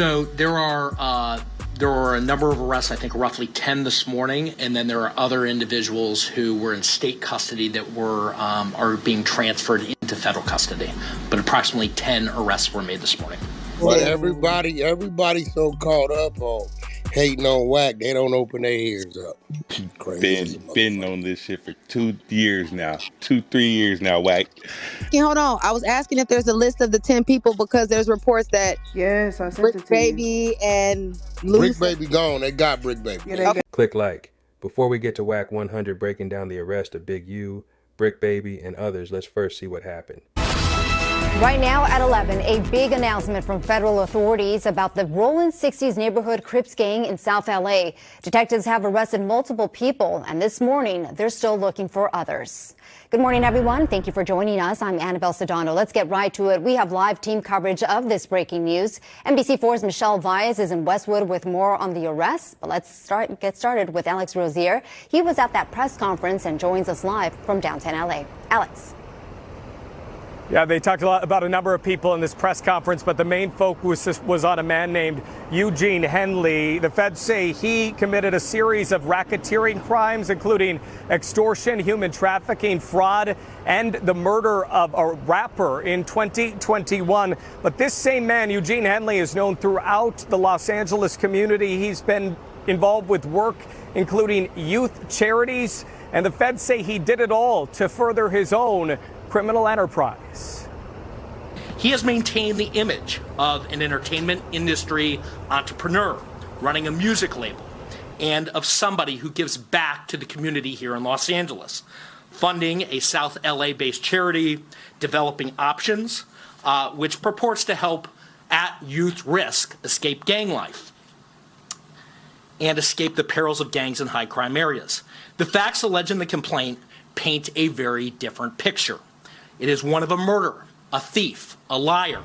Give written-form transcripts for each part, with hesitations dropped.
So there were a number of arrests, I think roughly 10 this morning, and then there are other individuals who were in state custody that are being transferred into federal custody. But approximately 10 arrests were made this morning. But everybody so caught up on hating on Wack, they don't open their ears up. Been on this shit for 2 years now. 3 years now, Wack. Hold on. I was asking if there's a list of the 10 people because there's reports that yes, I sent Brick it to Baby you. and Brick Baby gone. They got Brick Baby. Yeah, okay. Click like. Before we get to Wack 100 breaking down the arrest of Big U, Brick Baby, and others, let's first see what happened. Right now at 11, a big announcement from federal authorities about the Rollin 60s neighborhood Crips gang in South LA. Detectives have arrested multiple people, and this morning they're still looking for others. Good morning, everyone. Thank you for joining us. I'm Annabelle Sedano. Let's get right to it. We have live team coverage of this breaking news. NBC4's Michelle Vyas is in Westwood with more on the arrest. But let's get started with Alex Rozier. He was at that press conference and joins us live from downtown LA. Alex. Yeah, they talked a lot about a number of people in this press conference, but the main focus was on a man named Eugene Henley. The feds say he committed a series of racketeering crimes, including extortion, human trafficking, fraud, and the murder of a rapper in 2021. But this same man, Eugene Henley, is known throughout the Los Angeles community. He's been involved with work, including youth charities, and the feds say he did it all to further his own criminal enterprise. He has maintained the image of an entertainment industry entrepreneur running a music label and of somebody who gives back to the community here in Los Angeles, funding a South LA-based charity, developing options, which purports to help at youth risk escape gang life and escape the perils of gangs in high crime areas. The facts alleged in the complaint paint a very different picture. It is one of a murderer, a thief, a liar.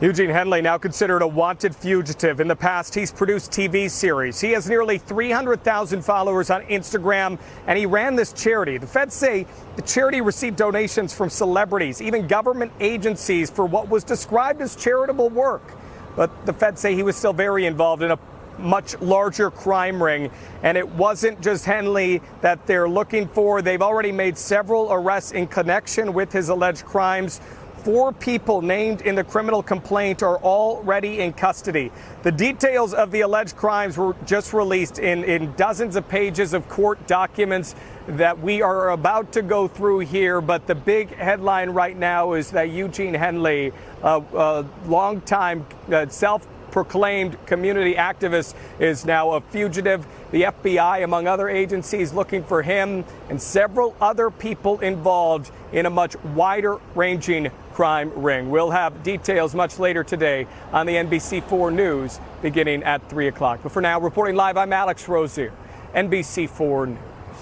Eugene Henley, now considered a wanted fugitive. In the past, he's produced TV series. He has nearly 300,000 followers on Instagram, and he ran this charity. The feds say the charity received donations from celebrities, even government agencies, for what was described as charitable work. But the feds say he was still very involved in a much larger crime ring, and it wasn't just Henley that they're looking for. They've already made several arrests in connection with his alleged crimes. 4 people named in the criminal complaint are already in custody. The details of the alleged crimes were just released in dozens of pages of court documents that we are about to go through here. But the big headline right now is that Eugene Henley, a longtime self-proclaimed community activist, is now a fugitive. The FBI, among other agencies, looking for him and several other people involved in a much wider-ranging crime ring. We'll have details much later today on the NBC4 News beginning at 3 o'clock. But for now, reporting live, I'm Alex Rozier, NBC4 News.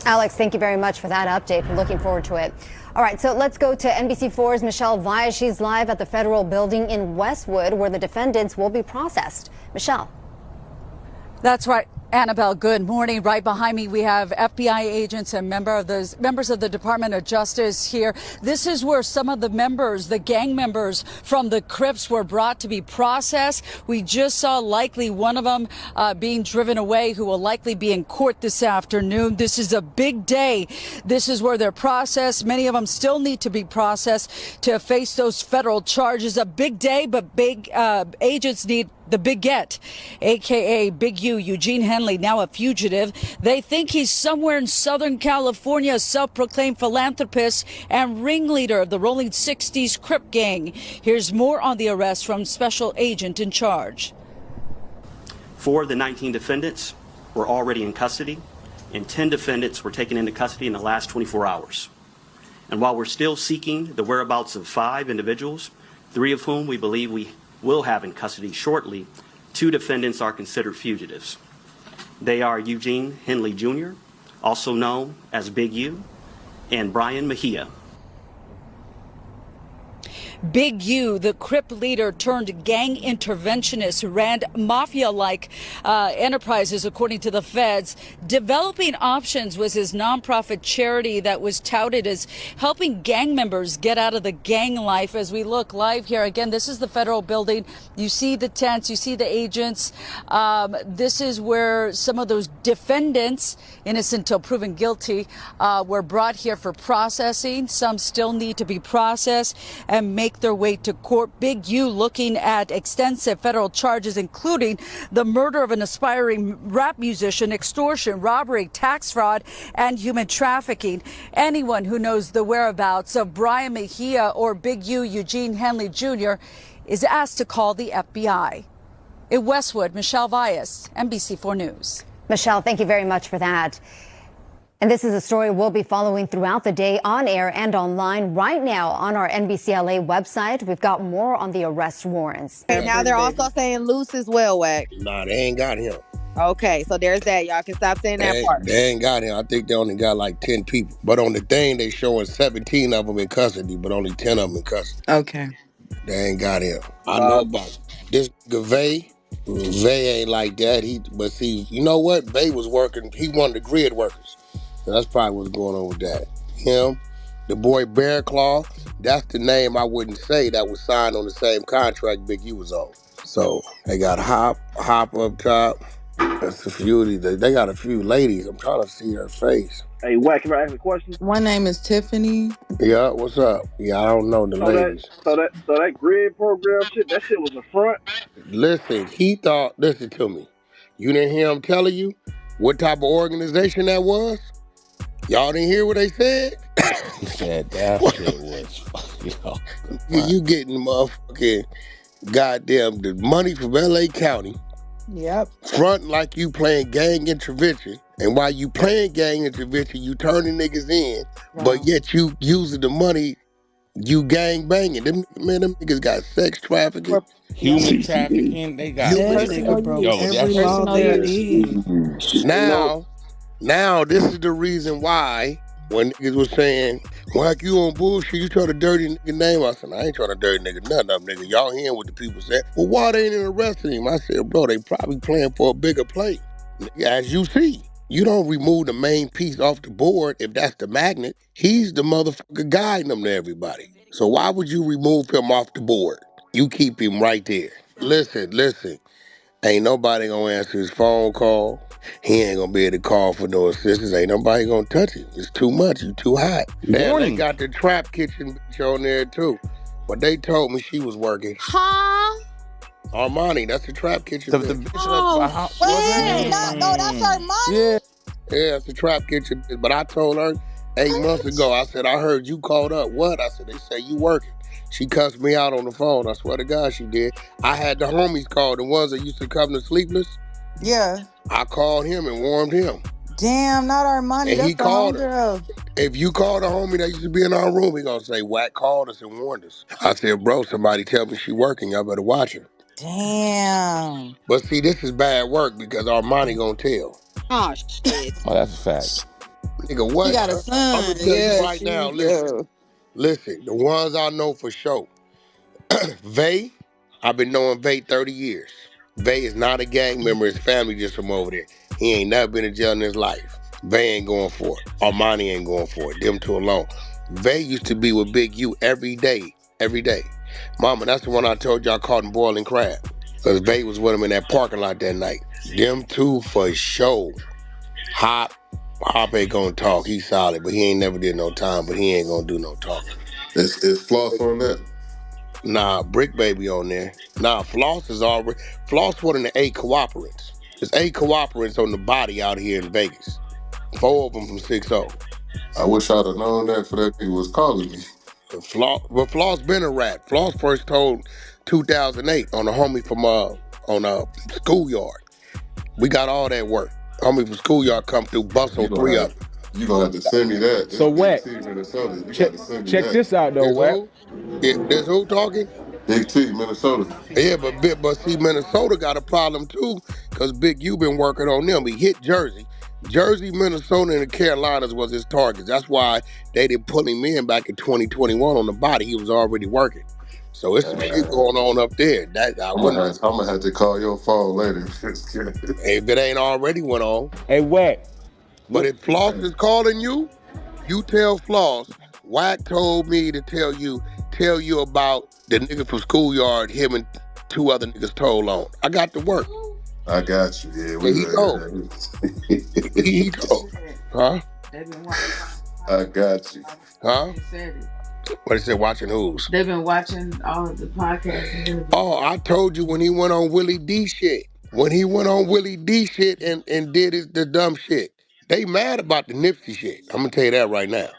Alex, thank you very much for that update. We're looking forward to it. All right, so let's go to NBC4's Michelle Vyas. She's live at the federal building in Westwood, where the defendants will be processed. Michelle. That's right. Annabelle, good morning. Right behind me, we have FBI agents and members of the Department of Justice here. This is where some of the members, the gang members from the Crips, were brought to be processed. We just saw likely one of them being driven away, who will likely be in court this afternoon. This is a big day. This is where they're processed. Many of them still need to be processed to face those federal charges. A big day, but big agents need the big get, a.k.a. Big U, Eugene Henley, now a fugitive. They think he's somewhere in Southern California, a self-proclaimed philanthropist and ringleader of the Rolling 60s Crip gang. Here's more on the arrest from special agent in charge. 4 of the 19 defendants were already in custody, and 10 defendants were taken into custody in the last 24 hours. And while we're still seeking the whereabouts of 5 individuals, 3 of whom we believe we will have in custody shortly, 2 defendants are considered fugitives. They are Eugene Henley Jr., also known as Big U, and Brian Mejia. Big U, the Crip leader turned gang interventionist who ran mafia-like enterprises, according to the feds. Developing Options was his nonprofit charity that was touted as helping gang members get out of the gang life. As we look live here, again, this is the federal building. You see the tents, you see the agents. This is where some of those defendants, innocent until proven guilty, were brought here for processing. Some still need to be processed and make their way to court. Big U looking at extensive federal charges, including the murder of an aspiring rap musician, extortion, robbery, tax fraud, and human trafficking. Anyone who knows the whereabouts of Brian Mejia or Big U, Eugene Henley Jr., is asked to call the FBI. In Westwood, Michelle Valles, NBC4 News. Michelle, thank you very much for that. And this is a story we'll be following throughout the day on air and online. Right now on our NBCLA website, we've got more on the arrest warrants. And now they're also saying loose as well, Wack. Nah, they ain't got him. Okay, so there's that. Y'all can stop saying that part. They ain't got him. I think they only got like 10 people. But on the thing, they showing 17 of them in custody, but only 10 of them in custody. Okay. They ain't got him. I know about this Vay. Vay ain't like that. But see, you know what? Vay was working. He one of the grid workers. So that's probably what's going on with that. Him, the boy Bear Claw, that's the name I wouldn't say that was signed on the same contract Big U was on. So they got Hop up top. That's a few. They got a few ladies. I'm trying to see her face. Hey, Wack, can I ask a question? One name is Tiffany. Yeah, what's up? Yeah, I don't know the ladies. So that grid program shit, that shit was a front? Listen to me. You didn't hear him telling you what type of organization that was? Y'all didn't hear what they said? That shit was, you getting motherfucking goddamn the money from LA County. Yep. Front like you playing gang intervention. And while you playing gang intervention, you turning niggas in. Wow. But yet you using the money, you gang banging. Them niggas got sex trafficking. Human trafficking. They got Now, this is the reason why when niggas was saying, Wack, you on bullshit, you trying to dirty nigga name. I said, I ain't trying to dirty nigga none of them, nigga. Y'all hearing what the people said. Well, why they ain't arresting him? I said, bro, they probably playing for a bigger play. As you see, you don't remove the main piece off the board if that's the magnet. He's the motherfucker guiding them to everybody. So why would you remove him off the board? You keep him right there. Listen. Ain't nobody gonna answer his phone call. He ain't gonna be able to call for no assistance. Ain't nobody gonna touch him. It's too much. You too hot. Damn, they got the trap kitchen bitch on there too. But they told me she was working. Huh? Armani, that's the trap kitchen bitch. Wait, no, that's Armani? Yeah, that's the trap kitchen bitch. But I told her 8 months ago, I said, I heard you called up. What? I said, they say you working. She cussed me out on the phone. I swear to God she did. I had the homies call, the ones that used to come to Sleepless. Yeah. I called him and warned him. Damn, not Armani. And that's he the called homegirl. her. If you call the homie that used to be in our room, he gonna say, Wack called us and warned us. I said, bro, somebody tell me she working. Y'all better watch her. Damn. But see, this is bad work because Armani gonna tell. Oh, shit. Oh, that's a fact. Nigga, what? He got a son. I'm gonna tell you right now, listen, the ones I know for sure. Vay, I've been knowing Vay 30 years. Vay is not a gang member. His family just from over there. He ain't never been in jail in his life. Vay ain't going for it. Armani ain't going for it. Them two alone. Vay used to be with Big U every day. Mama, that's the one I told y'all caught him boiling crab. Because Vay was with him in that parking lot that night. Them two for sure. Hop ain't gonna talk. He's solid, but he ain't never did no time, but he ain't gonna do no talking. Is Floss on that? Nah, Brick Baby on there. Nah, Floss is already. Floss one of the 8 cooperants. There's 8 cooperants on the body out here in Vegas. 4 of them from 6-0. I wish I'd have known that for that nigga was calling me. Floss been a rat. Floss first told 2008 on a homie from on a schoolyard. We got all that work. Homie from schoolyard come through, bustle 3 of them. You gonna have to send me that. So Wack, check this out though, Wack. There's who talking? Big T, Minnesota. Yeah, but see, Minnesota got a problem too, because Big U been working on them. He hit Jersey. Jersey, Minnesota, and the Carolinas was his targets. That's why they didn't pull him in back in 2021 on the body. He was already working. So it's some shit going on up there. That I wouldn't. I'm gonna have to call your phone later. If it ain't already went on. Hey, Wack. But if Floss is calling you, you tell Floss. Wack told me to tell you about the nigga from Schoolyard. Him and 2 other niggas told on. I got to work. I got you. Yeah, he told. He told. Huh? I got you. Huh? What he said, watching who's? They've been watching all of the podcasts. Oh, I told you when he went on Willie D shit. When he went on Willie D shit and did the dumb shit. They mad about the Nipsey shit. I'm gonna tell you that right now.